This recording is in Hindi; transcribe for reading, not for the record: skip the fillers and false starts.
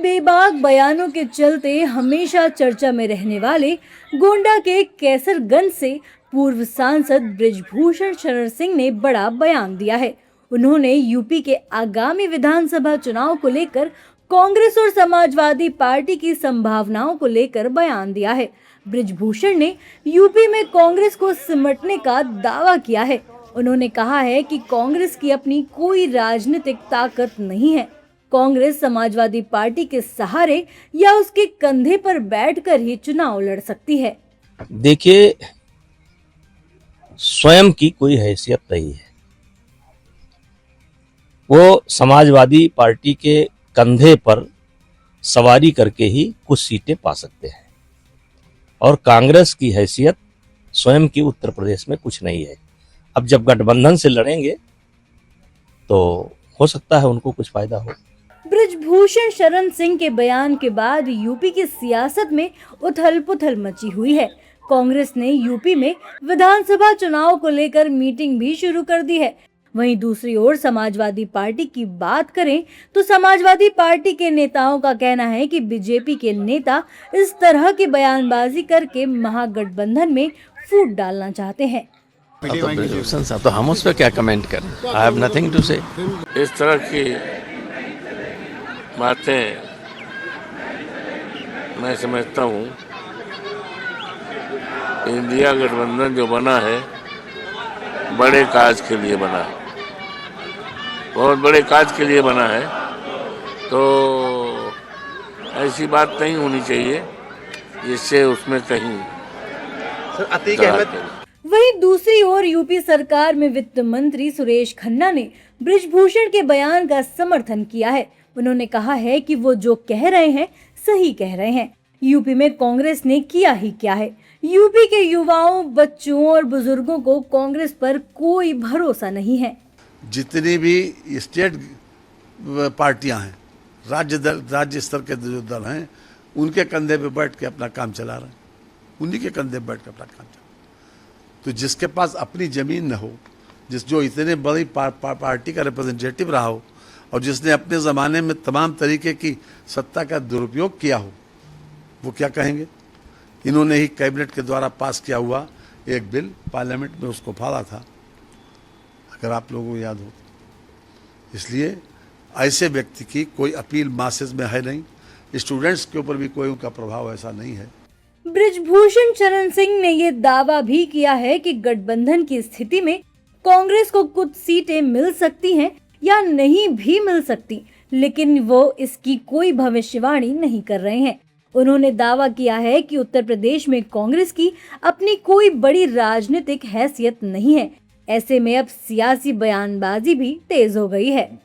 बेबाक बयानों के चलते हमेशा चर्चा में रहने वाले गोंडा के कैसरगंज से पूर्व सांसद बृजभूषण शरण सिंह ने बड़ा बयान दिया है। उन्होंने यूपी के आगामी विधानसभा चुनाव को लेकर कांग्रेस और समाजवादी पार्टी की संभावनाओं को लेकर बयान दिया है। बृजभूषण ने यूपी में कांग्रेस को सिमटने का दावा किया है। उन्होंने कहा है कि कांग्रेस की अपनी कोई राजनीतिक ताकत नहीं है। कांग्रेस समाजवादी पार्टी के सहारे या उसके कंधे पर बैठकर ही चुनाव लड़ सकती है। देखिए, स्वयं की कोई हैसियत नहीं है। वो समाजवादी पार्टी के कंधे पर सवारी करके ही कुछ सीटें पा सकते हैं और कांग्रेस की हैसियत स्वयं की उत्तर प्रदेश में कुछ नहीं है। अब जब गठबंधन से लड़ेंगे तो हो सकता है उनको कुछ फायदा हो। बृजभूषण शरण सिंह के बयान के बाद यूपी की सियासत में उथल-पुथल मची हुई है। कांग्रेस ने यूपी में विधानसभा चुनाव को लेकर मीटिंग भी शुरू कर दी है। वहीं दूसरी ओर समाजवादी पार्टी की बात करें तो समाजवादी पार्टी के नेताओं का कहना है कि बीजेपी के नेता इस तरह की बयानबाजी करके महागठबंधन में फूट डालना चाहते हैं। तो हम उस पर क्या कमेंट करें? आई हैव नथिंग टू से। इस तरह की बातें मैं समझता हूँ इंडिया गठबंधन जो बना है बड़े काज के लिए बना है, बहुत बड़े काज के लिए बना है। तो ऐसी बात नहीं होनी चाहिए जिससे उसमें कहीं अतीक अहमद। वहीं दूसरी ओर यूपी सरकार में वित्त मंत्री सुरेश खन्ना ने बृजभूषण के बयान का समर्थन किया है। उन्होंने कहा है कि वो जो कह रहे हैं सही कह रहे हैं। यूपी में कांग्रेस ने किया ही क्या है। यूपी के युवाओं, बच्चों और बुजुर्गों को कांग्रेस पर कोई भरोसा नहीं है। जितनी भी स्टेट पार्टियां हैं, राज्य स्तर के जो दल हैं, उनके कंधे पे बैठ के अपना काम चला रहे हैं। उन्हीं के कंधे पे बैठ के अपना काम चला। तो जिसके पास अपनी जमीन न हो, जो इतने बड़ी पार्टी का रिप्रेजेंटेटिव रहा हो और जिसने अपने ज़माने में तमाम तरीके की सत्ता का दुरुपयोग किया हो, वो क्या कहेंगे? इन्होंने ही कैबिनेट के द्वारा पास किया हुआ एक बिल पार्लियामेंट में उसको फाड़ा था, अगर आप लोगों को याद हो। इसलिए ऐसे व्यक्ति की कोई अपील मासेस में है नहीं। स्टूडेंट्स के ऊपर भी कोई उनका प्रभाव ऐसा नहीं है। बृजभूषण शरण सिंह ने ये दावा भी किया है कि गठबंधन की स्थिति में कांग्रेस को कुछ सीटें मिल सकती हैं या नहीं भी मिल सकती, लेकिन वो इसकी कोई भविष्यवाणी नहीं कर रहे हैं। उन्होंने दावा किया है कि उत्तर प्रदेश में कांग्रेस की अपनी कोई बड़ी राजनीतिक हैसियत नहीं है। ऐसे में अब सियासी बयानबाजी भी तेज हो गई है।